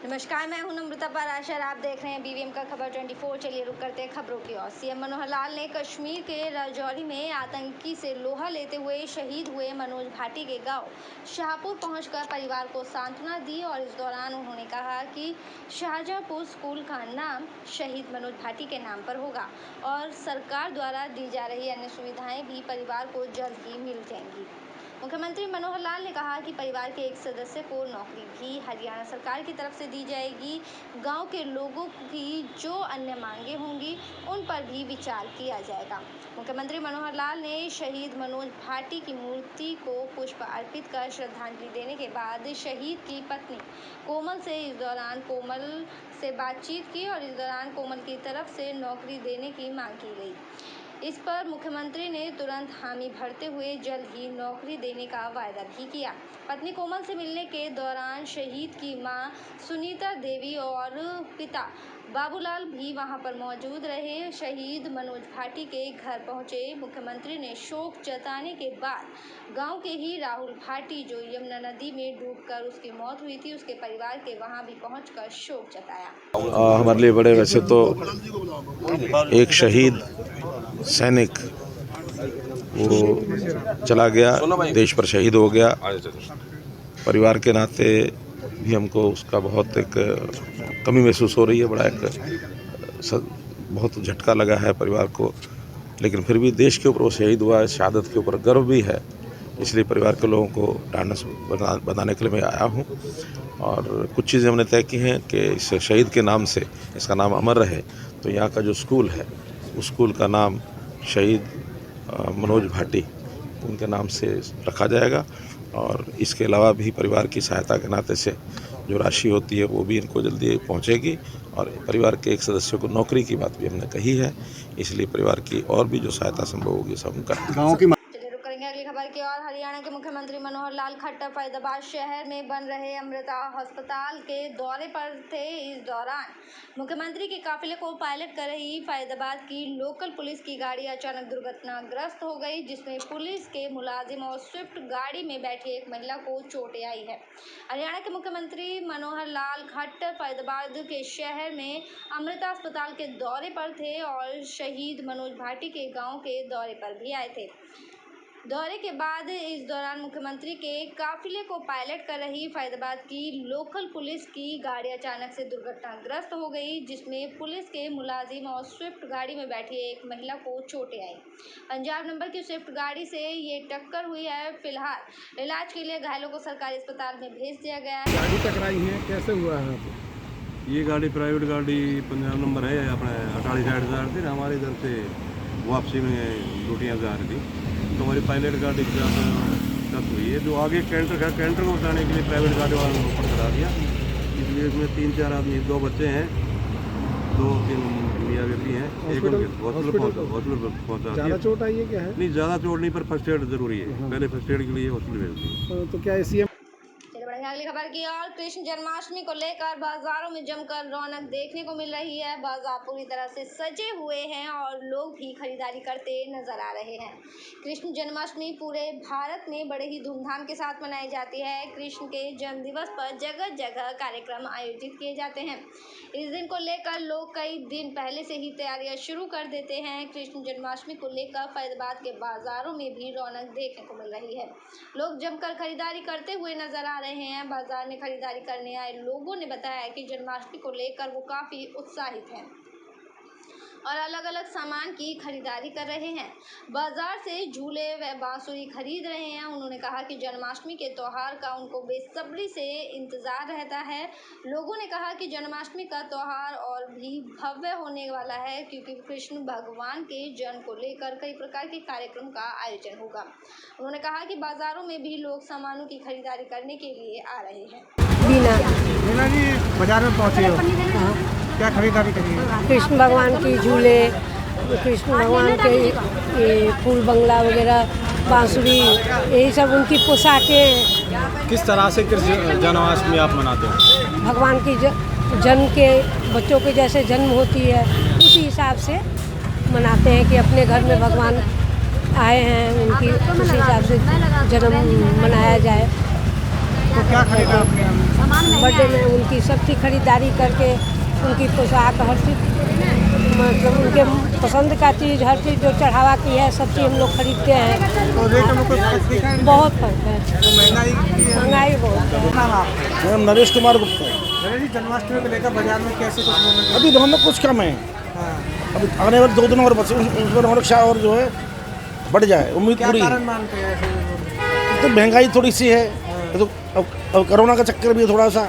नमस्कार, मैं हूं नम्रता पाराशर। आप देख रहे हैं बीवीएम का खबर 24। चलिए रुक करते हैं खबरों की ओर। सीएम मनोहर लाल ने कश्मीर के राजौरी में आतंकी से लोहा लेते हुए शहीद हुए मनोज भाटी के गांव शाहपुर पहुंचकर परिवार को सांत्वना दी और इस दौरान उन्होंने कहा कि शाहजहांपुर स्कूल का नाम शहीद मनोज भाटी के नाम पर होगा और सरकार द्वारा दी जा रही अन्य सुविधाएं भी परिवार को जल्द ही मिल जाएंगी। मुख्यमंत्री मनोहर लाल ने कहा कि परिवार के एक सदस्य को नौकरी भी हरियाणा सरकार की तरफ से दी जाएगी। गांव के लोगों की जो अन्य मांगे होंगी उन पर भी विचार किया जाएगा। मुख्यमंत्री मनोहर लाल ने शहीद मनोज भाटी की मूर्ति को पुष्प अर्पित कर श्रद्धांजलि देने के बाद शहीद की पत्नी कोमल से बातचीत की और इस दौरान कोमल की तरफ से नौकरी देने की मांग की गई। इस पर मुख्यमंत्री ने तुरंत हामी भरते हुए जल्द ही नौकरी देने का वायदा भी किया। पत्नी कोमल से मिलने के दौरान शहीद की मां सुनीता देवी और पिता बाबूलाल भी वहां पर मौजूद रहे। शहीद मनोज भाटी के घर पहुंचे मुख्यमंत्री ने शोक जताने के बाद गांव के ही राहुल भाटी, जो यमुना नदी में डूबकर उसकी मौत हुई थी, उसके परिवार के वहां भी पहुंचकर शोक जताया। हमारे लिए बड़े वैसे तो एक शहीद सैनिक वो चला गया, देश पर शहीद हो गया। परिवार के नाते भी हमको उसका बहुत एक कमी महसूस हो रही है। बड़ा एक बहुत झटका लगा है परिवार को, लेकिन फिर भी देश के ऊपर वो शहीद हुआ है, शहादत के ऊपर गर्व भी है। इसलिए परिवार के लोगों को ढांढस बनाने के लिए मैं आया हूँ और कुछ चीज़ें हमने तय की हैं कि इस शहीद के नाम से इसका नाम अमर रहे। तो यहाँ का जो स्कूल है उस स्कूल का नाम शहीद मनोज भाटी उनके नाम से रखा जाएगा और इसके अलावा भी परिवार की सहायता के नाते से जो राशि होती है वो भी इनको जल्दी पहुंचेगी और परिवार के एक सदस्य को नौकरी की बात भी हमने कही है। इसलिए परिवार की और भी जो सहायता संभव होगी सब हम करेंगे। अगली खबर की ओर। हरियाणा के मुख्यमंत्री मनोहर लाल खट्टर फरीदाबाद शहर में बन रहे अमृता अस्पताल के दौरे पर थे। इस दौरान मुख्यमंत्री के काफिले को पायलट कर रही फरीदाबाद की लोकल पुलिस की गाड़ी अचानक दुर्घटनाग्रस्त हो गई, जिसमें पुलिस के मुलाजिम और स्विफ्ट गाड़ी में बैठी एक महिला को चोटें आई है। हरियाणा के मुख्यमंत्री मनोहर लाल खट्टर फरीदाबाद के शहर में अमृता अस्पताल के दौरे पर थे और शहीद मनोज भाटी के गाँव के दौरे पर भी आए थे। दौरे के बाद इस दौरान मुख्यमंत्री के काफिले को पायलट कर रही फरीदाबाद की लोकल पुलिस की गाड़ी अचानक से दुर्घटनाग्रस्त हो गई, जिसमें पुलिस के मुलाजिम और स्विफ्ट गाड़ी में बैठी एक महिला को चोटें आई। पंजाब नंबर की स्विफ्ट गाड़ी से ये टक्कर हुई है। फिलहाल इलाज के लिए घायलों को सरकारी अस्पताल में भेज दिया गया है। गाड़ी टकराई है, कैसे हुआ है? ये गाड़ी प्राइवेट गाड़ी पंजाब नंबर है, अपने अटाली साइड जा रही थी, हमारे इधर से वापसी में ड्यूटियाँ जा रही थी। तो हमारी पायलट गाड़ी के साथ हुई है। जो आगे कैंटर है, कैंटर को उठाने के लिए प्राइवेट गाड़ी वालों को ऊपर चढ़ा दिया। इसलिए इसमें 3-4 आदमी, 2 बच्चे हैं, 2-3 मियाँ व्यक्ति हैं। एक हॉस्पिटल पहुँचा। ज़्यादा चोट आई है क्या है? नहीं, ज़्यादा चोट नहीं, पर फर्स्ट एड जरूरी है। पहले फर्स्ट एड के लिए हॉस्पिटल भेज दी। तो क्या सीएम अगली खबर की ओर। कृष्ण जन्माष्टमी को लेकर बाजारों में जमकर रौनक देखने को मिल रही है। बाजार पूरी तरह से सजे हुए हैं और लोग भी खरीदारी करते नजर आ रहे हैं। कृष्ण जन्माष्टमी पूरे भारत में बड़े ही धूमधाम के साथ मनाई जाती है। कृष्ण के जन्म दिवस पर जगह जगह कार्यक्रम आयोजित किए जाते हैं। इस दिन को लेकर लोग कई दिन पहले से ही तैयारियां शुरू कर देते हैं। कृष्ण जन्माष्टमी को लेकर फरीदाबाद के बाजारों में भी रौनक देखने को मिल रही है। लोग जमकर खरीदारी करते हुए नजर आ रहे हैं। बाजार में खरीदारी करने आए लोगों ने बताया कि जन्माष्टमी को लेकर वो काफी उत्साहित हैं और अलग अलग सामान की खरीदारी कर रहे हैं। बाजार से झूले व बांसुरी खरीद रहे हैं। उन्होंने कहा कि जन्माष्टमी के त्यौहार का उनको बेसब्री से इंतजार रहता है। लोगों ने कहा कि जन्माष्टमी का त्यौहार और भी भव्य होने वाला है, क्योंकि कृष्ण भगवान के जन्म को लेकर कई प्रकार के कार्यक्रम का आयोजन होगा। उन्होंने कहा कि बाजारों में भी लोग सामानों की खरीदारी करने के लिए आ रहे हैं। मीना जी बाजार में पहुँचे हो, क्या खरीदारी करिए? कृष्ण भगवान की झूले, कृष्ण भगवान के फूल बंगला वगैरह, बांसुरी, यही सब उनकी पोशाकें। किस तरह से कृष्ण जन्माष्टमी आप मनाते हैं? भगवान की जन्म के बच्चों के जैसे जन्म होती है उसी हिसाब से मनाते हैं कि अपने घर में भगवान आए हैं, उनकी उसी हिसाब से जन्म मनाया जाए। तो क्या खरीदा आपने? बर्थडे में उनकी सबकी खरीदारी करके उनकी पोशाक हर चीज़ मतलब उनके पसंद का चीज़ हर चीज़ जो चढ़ावा की है सब चीज़ हम लोग खरीदते हैं। तो रेट में कुछ फर्क दिखा है? बहुत फर्क है, तो महंगाई बहुत है। नाम आपका? मेरा नाम नरेश कुमार गुप्ता है। नरेश जी, जन्माष्टमी को लेकर बाजार में कैसे कुछ मूवमेंट? अभी दोनों कुछ कम है, हाँ, अभी आने वाले 2 दिन और बचे, उसमें और रिक्शा और जो है बढ़ जाए, उम्मीद क्या पूरी है। कारण मानते हैं ऐसे? तो महंगाई थोड़ी सी है, तो अब कोरोना का चक्कर भी है थोड़ा सा।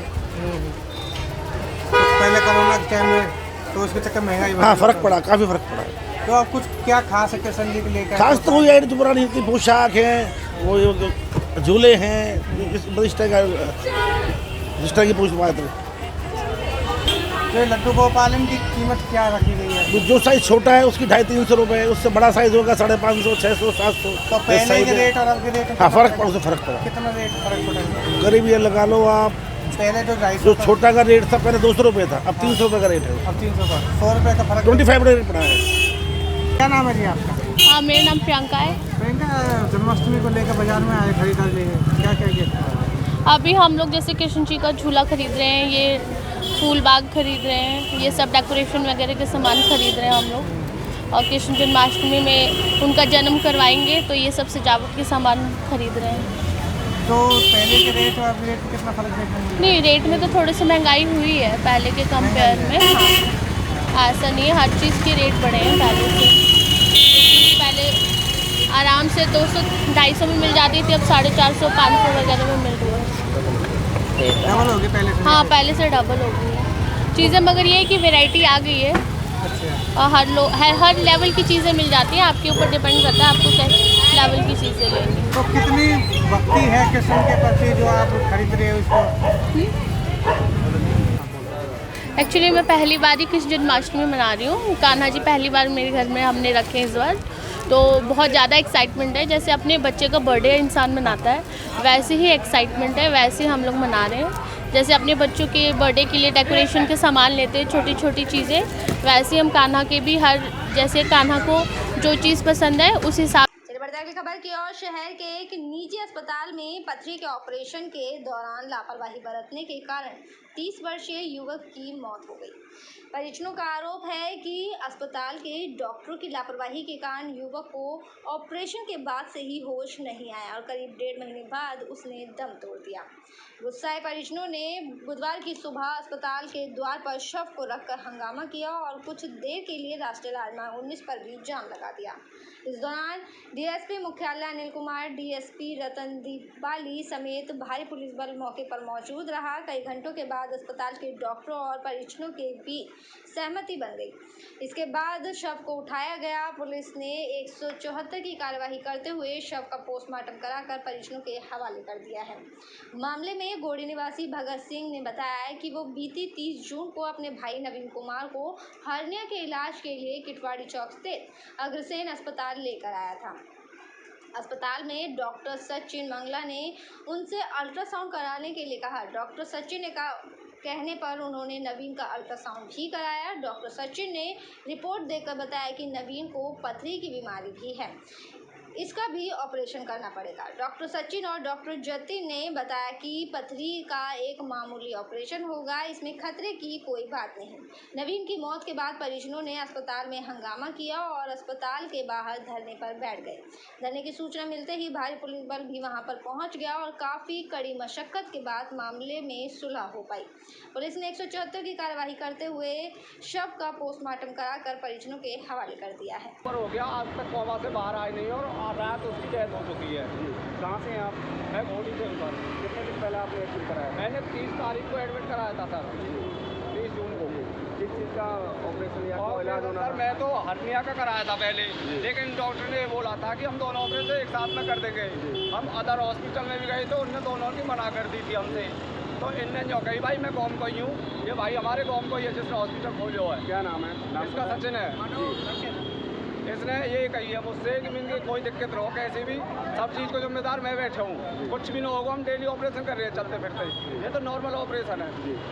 पहले कोरोना के टाइम में तो उसके चक्कर महंगाई हाँ, फर्क पड़ा, काफ़ी फर्क पड़ा है। तो आप कुछ क्या खास ओकेजन के लेकर? खास तो वही है जो पुरानी इतनी पोशाक है, वो जो झूले हैं, इस तरह की पोश बात है। जो लड्डू गोपालन की कीमत क्या रखी गई है? जो साइज़ छोटा है उसकी 250-300 रुपये, उससे बड़ा साइज़ होगा 550, 600, 700। तो पहले के रेट और अब के रेट में हाँ, फर्क पड़ा, उससे फर्क पड़ा। कितना रेट फर्क पड़ा? करीब ये लगा लो आप, पहले जो 250 जो छोटा का रेट था पहले 200 रुपये था, अब 300 रुपये का रेट है। अब 300 का 100 रुपये का फर्क। 25 रेट पड़ा है। क्या नाम है जी आपका? हाँ, मेरा नाम प्रियंका है। प्रियंका, जन्माष्टमी को लेकर बाजार में आए खरीदारी लेके, क्या क्या किया? अभी हम लोग जैसे कृष्ण जी का झूला खरीद रहे हैं, ये फूल बाग खरीद रहे हैं, ये सब डेकोरेशन वगैरह के सामान खरीद रहे हैं हम लोग। और कृष्ण जन्माष्टमी में उनका जन्म करवाएंगे तो ये सब सजावट के सामान खरीद रहे हैं। तो पहले के रेट और अभी रेट में कितना फर्क देखने को मिला? नहीं, रेट में तो थोड़ी सी महंगाई हुई है पहले के कंपेयर में। हाँ, ऐसा नहीं है, हर चीज़ के रेट बढ़े हैं पहले से। पहले आराम से 200-250 में मिल जाती थी, अब 450-500 वगैरह में मिल रही है। डबल हो गई पहले से? हाँ, पहले से डबल हो गई है चीज़ें, मगर ये है कि वैरायटी आ गई है अच्छा। और हर लेवल की चीज़ें मिल जाती हैं। आपके ऊपर डिपेंड करता है आपको किस लेवल की चीज़ें लेनी। तो कितनी भक्ति है कृष्ण के प्रति जो आप खरीद रहे हो इसको? एक्चुअली मैं पहली बार ही कृष्ण जन्माष्टमी मना रही हूँ। कान्हा जी पहली बार मेरे घर में हमने रखे इस बार, तो बहुत ज़्यादा एक्साइटमेंट है। जैसे अपने बच्चे का बर्थडे इंसान मनाता है वैसे ही एक्साइटमेंट है, वैसे ही हम लोग मना रहे हैं। जैसे अपने बच्चों के बर्थडे के लिए डेकोरेशन के सामान लेते हैं, छोटी छोटी चीज़ें, वैसे ही हम कान्हा के भी जैसे कान्हा को जो चीज़ पसंद है उस हिसाब। चलिए बढ़ते हैं अगली खबर की ओर। शहर के एक निजी अस्पताल में पथरी के ऑपरेशन के दौरान लापरवाही बरतने के कारण 30 वर्षीय युवक की मौत हो गई। परिजनों का आरोप है कि अस्पताल के डॉक्टरों की लापरवाही के कारण युवक को ऑपरेशन के बाद से ही होश नहीं आया और करीब 1.5 महीने बाद उसने दम तोड़ दिया। गुस्साए परिजनों ने बुधवार की सुबह अस्पताल के द्वार पर शव को रखकर हंगामा किया और कुछ देर के लिए राष्ट्रीय राजमार्ग 19 पर भी जाम लगा दिया। इस दौरान डीएसपी मुख्यालय अनिल कुमार, डीएसपी रतनदीप बाली समेत भारी पुलिस बल मौके पर मौजूद रहा। कई घंटों के बाद अस्पताल के डॉक्टरों और परिजनों के बीच सहमति बन गई। इसके बाद शव को उठाया गया। पुलिस ने 174 की कार्यवाही करते हुए शव का पोस्टमार्टम कराकर परिजनों के हवाले कर दिया है। मामले में गोड़ी निवासी भगत सिंह ने बताया कि वो बीती 30 जून को अपने भाई नवीन कुमार को हर्निया के इलाज के लिए किटवाड़ी चौक स्थित अग्रसेन अस्पताल लेकर आया था। अस्पताल में डॉक्टर सचिन मंगला ने उनसे अल्ट्रासाउंड कराने के लिए कहा। डॉक्टर सचिन ने कहने पर उन्होंने नवीन का अल्ट्रासाउंड भी कराया। डॉक्टर सचिन ने रिपोर्ट देकर बताया कि नवीन को पथरी की बीमारी भी है, इसका भी ऑपरेशन करना पड़ेगा। डॉक्टर सचिन और डॉक्टर जतिन ने बताया कि पथरी का एक मामूली ऑपरेशन होगा, इसमें खतरे की कोई बात नहीं। नवीन की मौत के बाद परिजनों ने अस्पताल में हंगामा किया और अस्पताल के बाहर धरने पर बैठ गए। धरने की सूचना मिलते ही भारी पुलिस बल भी वहां पर पहुंच गया और काफ़ी कड़ी मशक्कत के बाद मामले में सुलह हो पाई। पुलिस ने 174 की कार्यवाही करते हुए शव का पोस्टमार्टम कराकर परिजनों के हवाले कर दिया है। हो गया, आज तक कोमा से बाहर आए नहीं और रात उसकी डेथ हो चुकी है। कहाँ से हैं आप? मैं घोड़ी से ऊपर। कितने दिन पहले आपने एडमिट कराया? मैंने 30 तारीख को एडमिट कराया था सर, 30 जून को। किस चीज़ का ऑपरेशन या और इलाज होना सर था? मैं तो हर्निया का कराया था पहले, लेकिन डॉक्टर ने बोला था कि हम दोनों ऑपरेशन एक साथ में कर देंगे। हम अदर हॉस्पिटल में भी गए तो उनने दोनों की मना कर दी थी हमसे। तो इनने जो कही भाई मैं गाँव को ही हूँ, ये भाई हमारे गाँव को ही है जिसने हॉस्पिटल खोलो है। क्या नाम है? इसका सचिन है। इसने ये कही है मुझसे कि मुझे कोई दिक्कत न हो, कैसे भी सब चीज़ को जिम्मेदार मैं बैठा हूँ, कुछ भी ना होगा, हम डेली ऑपरेशन कर रहे हैं चलते फिरते, ये तो नॉर्मल ऑपरेशन है।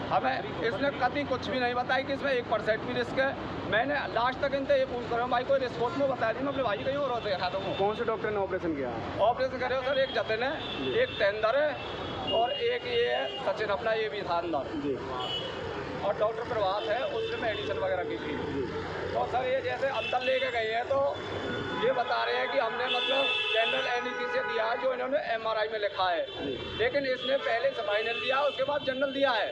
हमें इसने कभी कुछ भी नहीं बताया कि इसमें 1% भी रिस्क है। मैंने लास्ट तक इनसे ये पूछ कर भाई कोई रिस्क में बताया नहीं, मैं अपने भाई कहीं और होते खाता हूँ। कौन से डॉक्टर ने ऑपरेशन किया? ऑपरेशन करे हो सर, एक जतिन है, एक तेंदर है और एक ये है सचिन अपना, ये भी था अंदर जी, और डॉक्टर प्रभात है, उसने मेडिसिन वगैरह की थी। तो सर ये जैसे अंदर लेके गए हैं तो ये बता रहे हैं कि हमने मतलब जनरल एनेस्थीसिया दिया है जो इन्होंने MRI में लिखा है, लेकिन इसने पहले स्पाइनल दिया उसके बाद जनरल दिया है,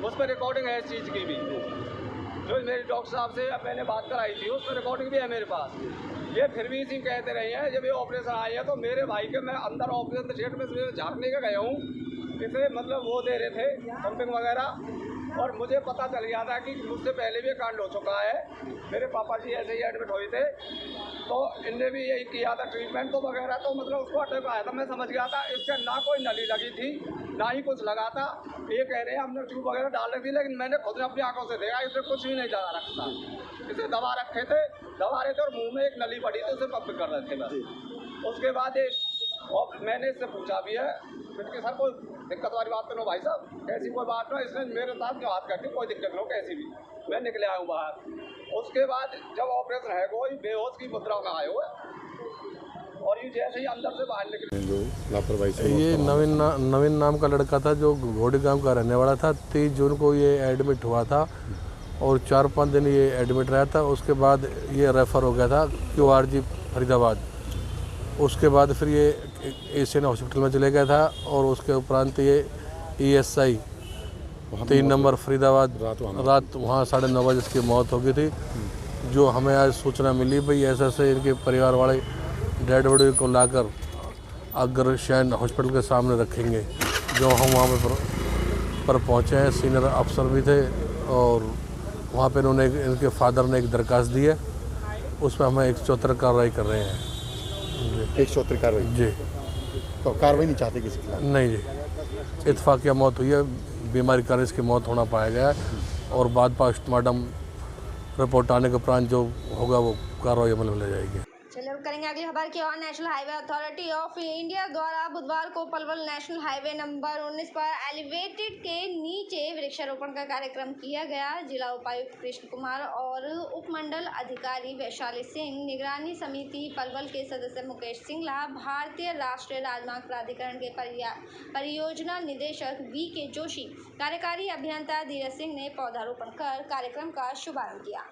उस पर रिकॉर्डिंग है इस चीज़ की भी, जो मेरे डॉक्टर साहब से मैंने बात कराई थी उस पर रिकॉर्डिंग भी है मेरे पास। ये फिर भी इसी कहते रहे हैं जब ये ऑपरेशन आए हैं तो मेरे भाई के मैं अंदर ऑपरेशन थिएटर में झाँकने का गया हूँ, इसे मतलब वो दे रहे थे पंपिंग वगैरह, और मुझे पता चल गया था कि मुझसे पहले भी कांड हो चुका है। मेरे पापा जी ऐसे ही एडमिट हुए थे तो इनने भी यही किया था ट्रीटमेंट तो वगैरह, तो मतलब उसको अटैक आया था, मैं समझ गया था इसके ना कोई नली लगी थी ना ही कुछ लगा था। ये कह रहे हैं हमने ट्यूब वगैरह डाल रखी थी, लेकिन मैंने खुद ने अपनी आंखों से देखा इसमें कुछ भी नहीं जा रखा, इसे दबा रखे थे, दबा रहे थे और मुँह में एक नली पड़ी थी उसे पंप कर रहे थे बस। उसके बाद और मैंने इससे पूछा भी है कि सर कोई दिक्कत वाली बात तो नो भाई साहब, ऐसी कोई बात ना, इसने मेरे साथ जो हाथ करके कोई दिक्कत नो कैसी भी, मैं निकले आया हूँ बाहर। उसके बाद जब ऑपरेशन है कोई बेहोश की मुद्रा में आए हुए और ये जैसे ही अंदर से बाहर निकले, जो लापरवाही से ये नवीन नाम का लड़का था जो घोड़ी गांव का रहने वाला था। 30 जून को ये एडमिट हुआ था और 4-5 दिन ये एडमिट रहा था, उसके बाद ये रेफ़र हो गया था QRG फरीदाबाद। उसके बाद फिर ये एशियन हॉस्पिटल में चले गया था और उसके उपरांत ये ESI 3 नंबर फरीदाबाद रात वहाँ 9:30 बजे इसकी मौत हो गई थी। जो हमें आज सूचना मिली भाई ऐसे ऐसे इनके परिवार वाले डेड बॉडी को लाकर अग्रसेन हॉस्पिटल के सामने रखेंगे। जो हम वहाँ पर पहुँचे हैं, सीनियर अफसर भी थे और वहाँ पे इन्होंने इनके फादर ने एक दरखास्त दी है, उस पर हमें 174 कार्रवाई कर रहे हैं। 174 कार्रवाई जी, तो कार्रवाई नहीं चाहते किसी के खिलाफ? नहीं जी, इत्तफाकिया मौत हुई है, बीमारी कारण इसकी मौत होना पाया गया है और बाद पोस्टमार्टम रिपोर्ट आने के उपरांत जो होगा वो कार्रवाई अमल में ले जाएगी। चलिए रुक करेंगे अगली खबर की और। National highway authority of India द्वारा बुधवार को पलवल नेशनल हाईवे नंबर 19 पर एलिवेटेड के नीचे वृक्षारोपण का कार्यक्रम किया गया। जिला उपायुक्त कृष्ण कुमार और उपमंडल अधिकारी वैशाली सिंह, निगरानी समिति पलवल के सदस्य मुकेश सिंगला, भारतीय राष्ट्रीय राजमार्ग प्राधिकरण के परियोजना निदेशक VK जोशी, कार्यकारी अभियंता धीरज सिंह ने पौधारोपण कर कार्यक्रम का शुभारंभ किया।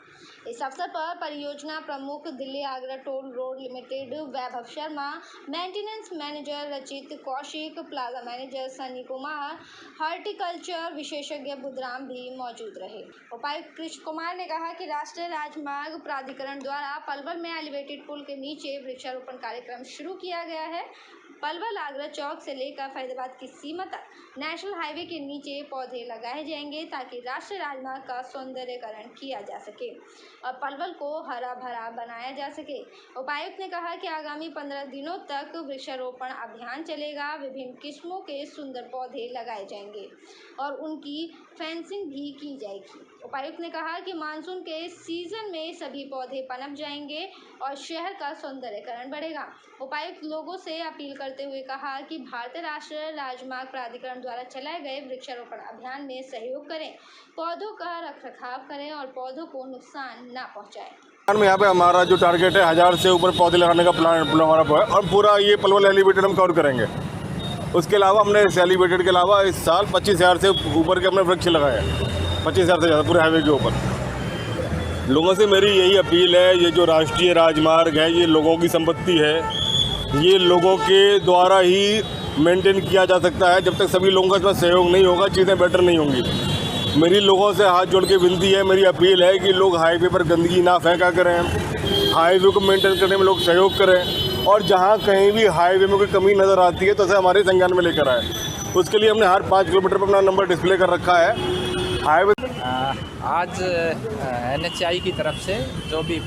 इस अवसर पर परियोजना प्रमुख Delhi Agra toll road limited Vaibhav Sharma, maintenance manager Rachit Kaushik, plaza manager Sunny Kumar, horticulture विशेषज्ञ बुधराम भी मौजूद रहे। उपायुक्त कृष्ण कुमार ने कहा कि राष्ट्रीय राजमार्ग प्राधिकरण द्वारा पलवल में एलिवेटेड पुल के नीचे वृक्षारोपण कार्यक्रम शुरू किया गया है। पलवल आगरा चौक से लेकर फरीदाबाद की सीमा तक नेशनल हाईवे के नीचे पौधे लगाए जाएंगे ताकि राष्ट्रीय राजमार्ग का सौंदर्यीकरण किया जा सके और पलवल को हरा भरा बनाया जा सके। उपायुक्त ने कहा कि आगामी 15 दिनों तक वृक्षारोपण अभियान चलेगा। विभिन्न किस्मों के सुंदर पौधे लगाए जाएंगे और उनकी फेंसिंग भी की जाएगी। उपायुक्त ने कहा कि मानसून के सीजन में सभी पौधे पनप जाएंगे और शहर का सौंदर्यीकरण बढ़ेगा। उपायुक्त लोगों से अपील करते हुए कहा कि भारतीय राष्ट्रीय राजमार्ग प्राधिकरण द्वारा चलाए गए वृक्षारोपण अभियान में सहयोग करें, पौधों का रखरखाव करें और पौधों को नुकसान न पहुंचाएं। यहाँ पे हमारा जो टारगेट है 1000 से ऊपर पौधे लगाने का प्लान हमारा है और पूरा ये पलवल एलिवेटेड हम कवर करेंगे। उसके अलावा हमने इस एलिवेटेड के अलावा इस साल 25,000 से ऊपर के अपने वृक्ष लगाए हैं, 25,000 से ज़्यादा पूरे हाईवे के ऊपर। लोगों से मेरी यही अपील है, ये जो राष्ट्रीय राजमार्ग है ये लोगों की संपत्ति है, ये लोगों के द्वारा ही मेंटेन किया जा सकता है। जब तक सभी लोगों का इसमें सहयोग नहीं होगा चीज़ें बेटर नहीं होंगी। मेरी लोगों से हाथ जोड़ के विनती है, मेरी अपील है कि लोग हाईवे पर गंदगी ना फेंका करें, हाईवे को मेंटेन करने में लोग सहयोग करें और जहां कहीं भी हाईवे में कोई कमी नज़र आती है तो उसे हमारे संज्ञान में लेकर आए। उसके लिए हमने हर 5 किलोमीटर पर अपना नंबर डिस्प्ले कर रखा है। हाईवे आज NHAI की तरफ से जो भी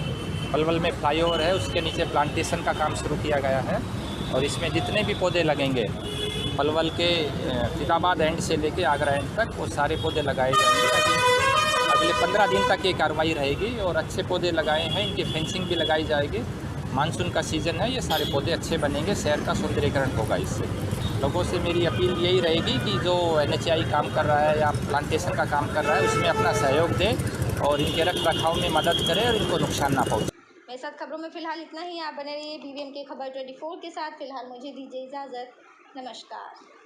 पलवल में फ्लाईओवर है उसके नीचे प्लांटेशन का काम शुरू किया गया है और इसमें जितने भी पौधे लगेंगे पलवल के फरीदाबाद एंड से लेके आगरा एंड तक वो सारे पौधे लगाए जाएंगे। अभी अगले 15 दिन तक ये कार्रवाई रहेगी और अच्छे पौधे लगाए हैं, इनकी फेंसिंग भी लगाई जाएगी। मानसून का सीज़न है, ये सारे पौधे अच्छे बनेंगे, शहर का सौंदर्यीकरण होगा इससे। लोगों से मेरी अपील यही रहेगी कि जो NHAI काम कर रहा है या प्लांटेशन का काम कर रहा है उसमें अपना सहयोग दे और इनके रख रखाव में मदद करे और इनको नुकसान ना पहुँचे। मेरे साथ खबरों में फिलहाल इतना ही। आप बने रहिए BVM के खबर 24 के साथ। फिलहाल मुझे दीजिए इजाज़त। नमस्कार।